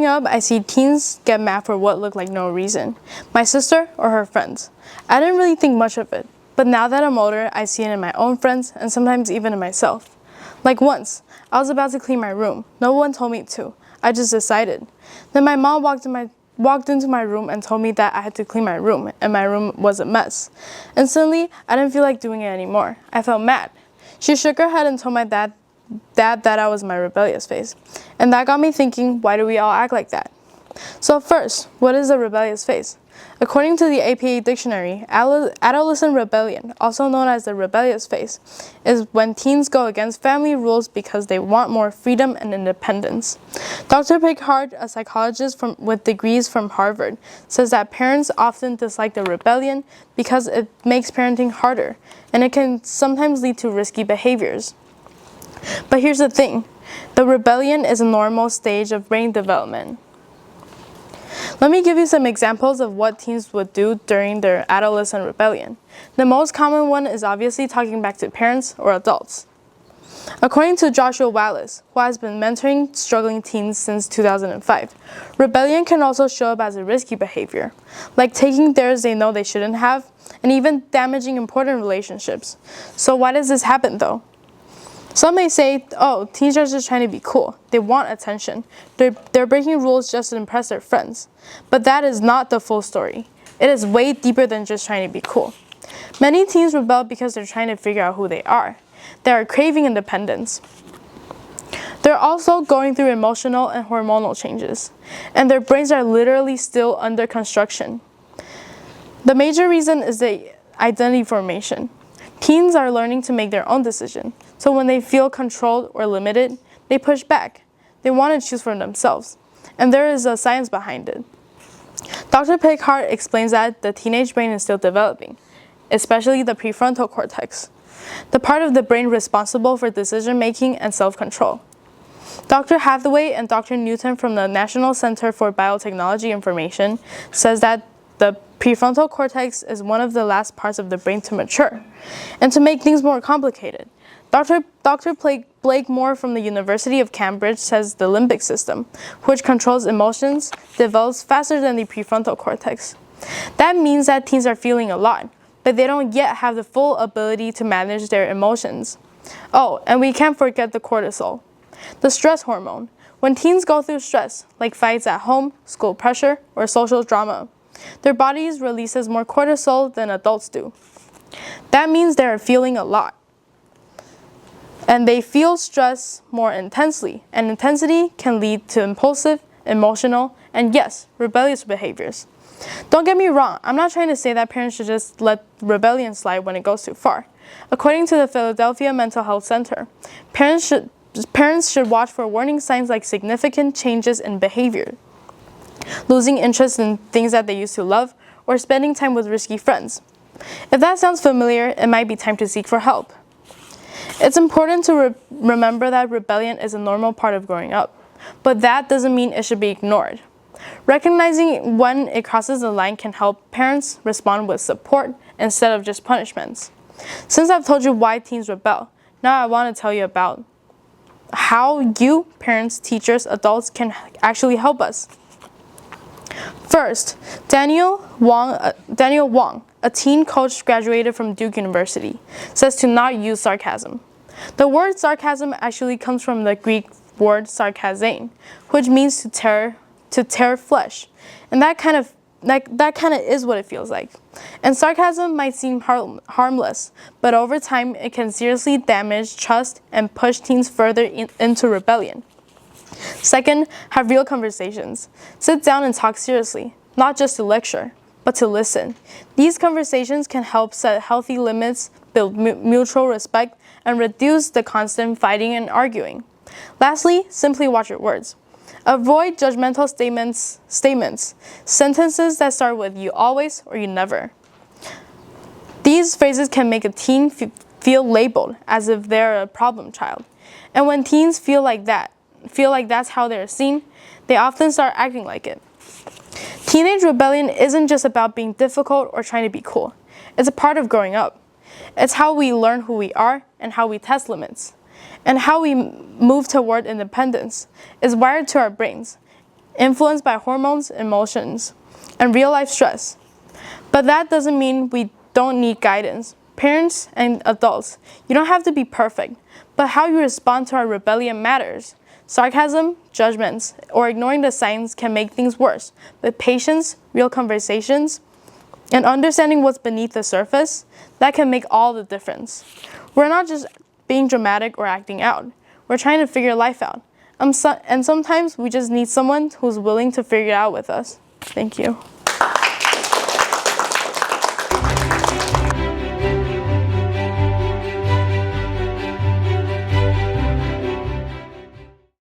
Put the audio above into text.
up, I see teens get mad for what looked like no reason. My sister or her friends. I didn't really think much of it, but now that I'm older, I see it in my own friends and sometimes even in myself. Like once, I was about to clean my room. No one told me to. I just decided. Then my mom walked into my room and told me that I had to clean my room, and my room was a mess. Instantly, I didn't feel like doing it anymore. I felt mad. She shook her head and told my dad that I was my rebellious phase. And that got me thinking, why do we all act like that? So first, what is a rebellious phase? According to the APA dictionary, adolescent rebellion, also known as the rebellious phase, is when teens go against family rules because they want more freedom and independence. Dr. Pickard, a psychologist with degrees from Harvard, says that parents often dislike the rebellion because it makes parenting harder, and it can sometimes lead to risky behaviors. But here's the thing, the rebellion is a normal stage of brain development. Let me give you some examples of what teens would do during their adolescent rebellion. The most common one is obviously talking back to parents or adults. According to Joshua Wallace, who has been mentoring struggling teens since 2005, rebellion can also show up as a risky behavior, like taking dares they know they shouldn't have, and even damaging important relationships. So why does this happen though? Some may say, oh, teens are just trying to be cool. They want attention. They're breaking rules just to impress their friends. But that is not the full story. It is way deeper than just trying to be cool. Many teens rebel because they're trying to figure out who they are. They are craving independence. They're also going through emotional and hormonal changes, and their brains are literally still under construction. The major reason is the identity formation. Teens are learning to make their own decision. So when they feel controlled or limited, they push back. They want to choose for themselves. And there is a science behind it. Dr. Pickard explains that the teenage brain is still developing, especially the prefrontal cortex, the part of the brain responsible for decision-making and self-control. Dr. Hathaway and Dr. Newton from the National Center for Biotechnology Information says that the prefrontal cortex is one of the last parts of the brain to mature. And to make things more complicated, Dr. Blake Moore from the University of Cambridge says the limbic system, which controls emotions, develops faster than the prefrontal cortex. That means that teens are feeling a lot, but they don't yet have the full ability to manage their emotions. Oh, and we can't forget the cortisol, the stress hormone. When teens go through stress, like fights at home, school pressure, or social drama, their bodies releases more cortisol than adults do. That means they're feeling a lot. And they feel stress more intensely, and intensity can lead to impulsive, emotional, and yes, rebellious behaviors. Don't get me wrong, I'm not trying to say that parents should just let rebellion slide when it goes too far. According to the Philadelphia Mental Health Center, parents should watch for warning signs like significant changes in behavior, losing interest in things that they used to love, or spending time with risky friends. If that sounds familiar, it might be time to seek for help. It's important to remember that rebellion is a normal part of growing up, but that doesn't mean it should be ignored. Recognizing when it crosses the line can help parents respond with support instead of just punishments. Since I've told you why teens rebel, now I want to tell you about how you, parents, teachers, adults, can actually help us. First, Daniel Wong, a teen coach graduated from Duke University, says to not use sarcasm. The word sarcasm actually comes from the Greek word sarkazane, which means to tear flesh, and that kind of is what it feels like. And sarcasm might seem harmless, but over time it can seriously damage trust and push teens further into rebellion. Second, have real conversations. Sit down and talk seriously, not just to lecture, but to listen. These conversations can help set healthy limits, build mutual respect, and reduce the constant fighting and arguing. Lastly, simply watch your words. Avoid judgmental statements, sentences that start with you always or you never. These phrases can make a teen feel labeled as if they're a problem child. And when teens feel like that's how they're seen, they often start acting like it. Teenage rebellion isn't just about being difficult or trying to be cool. It's a part of growing up. It's how we learn who we are and how we test limits. And how we move toward independence is wired to our brains. influenced by hormones, emotions, and real-life stress. But that doesn't mean we don't need guidance. Parents and adults, you don't have to be perfect, but how you respond to our rebellion matters. Sarcasm, judgments, or ignoring the signs can make things worse. But patience, real conversations, and understanding what's beneath the surface, that can make all the difference. We're not just being dramatic or acting out. We're trying to figure life out. And sometimes we just need someone who's willing to figure it out with us. Thank you.